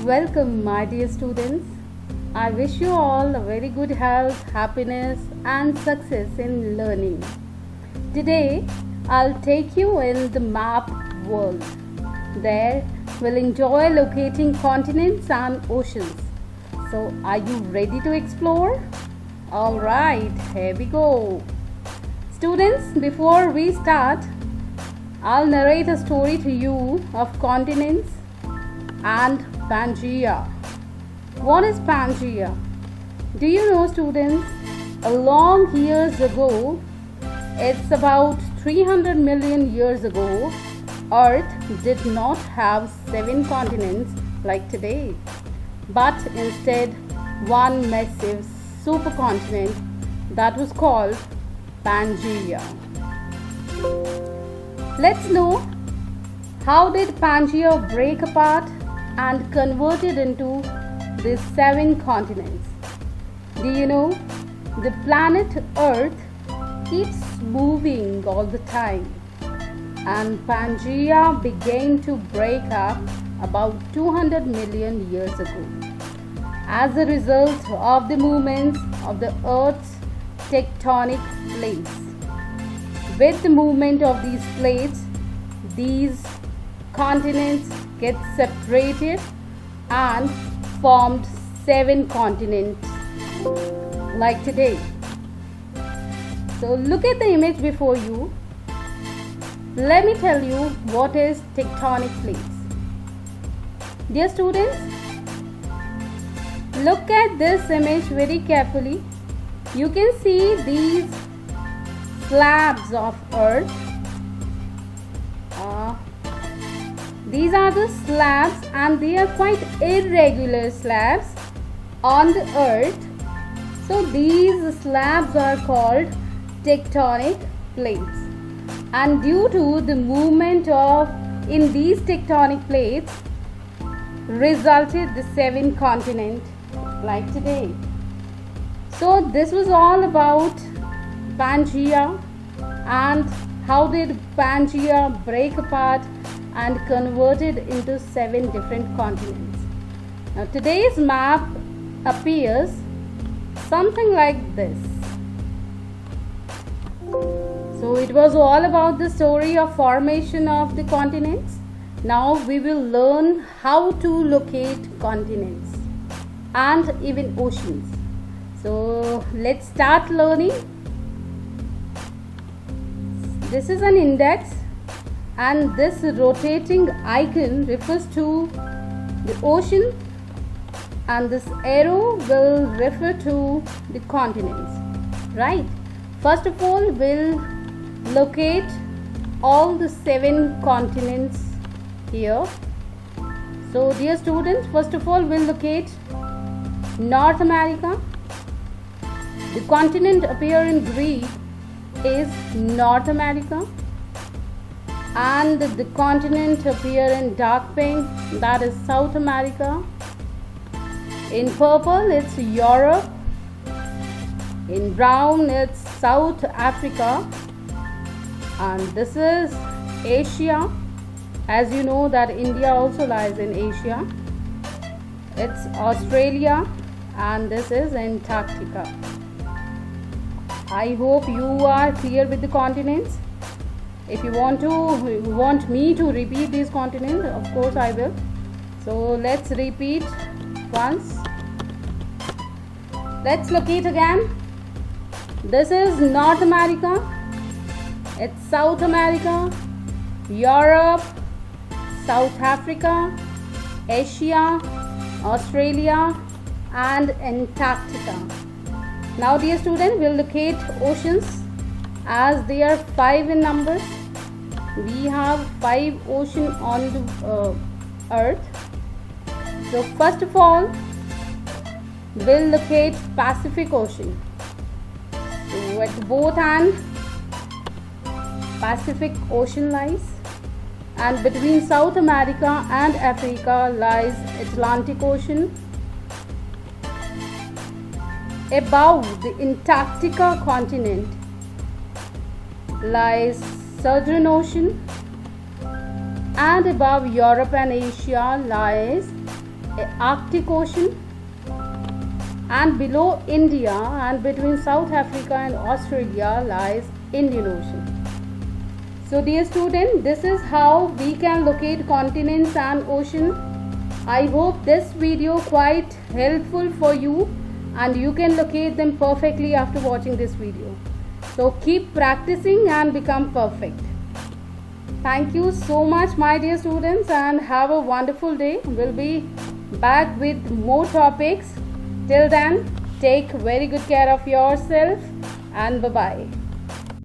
Welcome, my dear students. I wish you all a very good health, happiness, and success in learning. Today, I'll take you in the map world. There, we'll enjoy locating continents and oceans. So, are you ready to explore? Alright, here we go. Students, before we start, I'll narrate a story to you of continents and Pangaea. What is Pangaea? Do you know, students? A long years ago, it's about 300 million years ago, Earth did not have 7 continents like today, but instead one massive supercontinent that was called Pangaea. Let's know, how did Pangaea break apart and converted into these 7 continents? Do you know, the planet Earth keeps moving all the time, and Pangaea began to break up about 200 million years ago as a result of the movements of the Earth's tectonic plates. With the movement of these plates, these continents get separated and formed 7 continents like today. So look at the image before you. Let me tell you what is tectonic plates. Dear students, look at this image very carefully. You can see these slabs of earth. These are the slabs, and they are quite irregular slabs on the earth. So these slabs are called tectonic plates, and due to the movement of in these tectonic plates resulted the 7 continents like today. So this was all about Pangaea and how did Pangaea break apart and converted into 7 different continents. Now today's map appears something like this. So it was all about the story of formation of the continents. Now we will learn how to locate continents and even oceans. So let's start learning. This is an index, and this rotating icon refers to the ocean, and this arrow will refer to the continents, right? First of all, we'll locate all the 7 continents here. So dear students, first of all, we'll locate North America. The continent appear in Greek is North America, and the continent appear in dark pink, that is South America. In purple it's Europe. In brown it's South Africa, and this is Asia. As you know that India also lies in Asia. It's Australia, and this is Antarctica. I hope you are clear with the continents. If you want me to repeat these continents, of course I will. So let's repeat once. Let's locate again. This is North America. It's South America, Europe, South Africa, Asia, Australia, and Antarctica. Now dear students, we'll locate oceans as they are 5 in number. We have 5 oceans on the earth. So first of all, we'll locate Pacific Ocean. So at both ends, Pacific Ocean lies, and between South America and Africa lies Atlantic Ocean. Above the Antarctica continent lies Southern Ocean, and above Europe and Asia lies Arctic Ocean, and below India and between South Africa and Australia lies Indian Ocean. So dear student, this is how we can locate continents and ocean. I hope this video quite helpful for you and you can locate them perfectly after watching this video. So keep practicing and become perfect. Thank you so much my dear students and have a wonderful day. We'll be back with more topics. Till then, take very good care of yourself and bye-bye.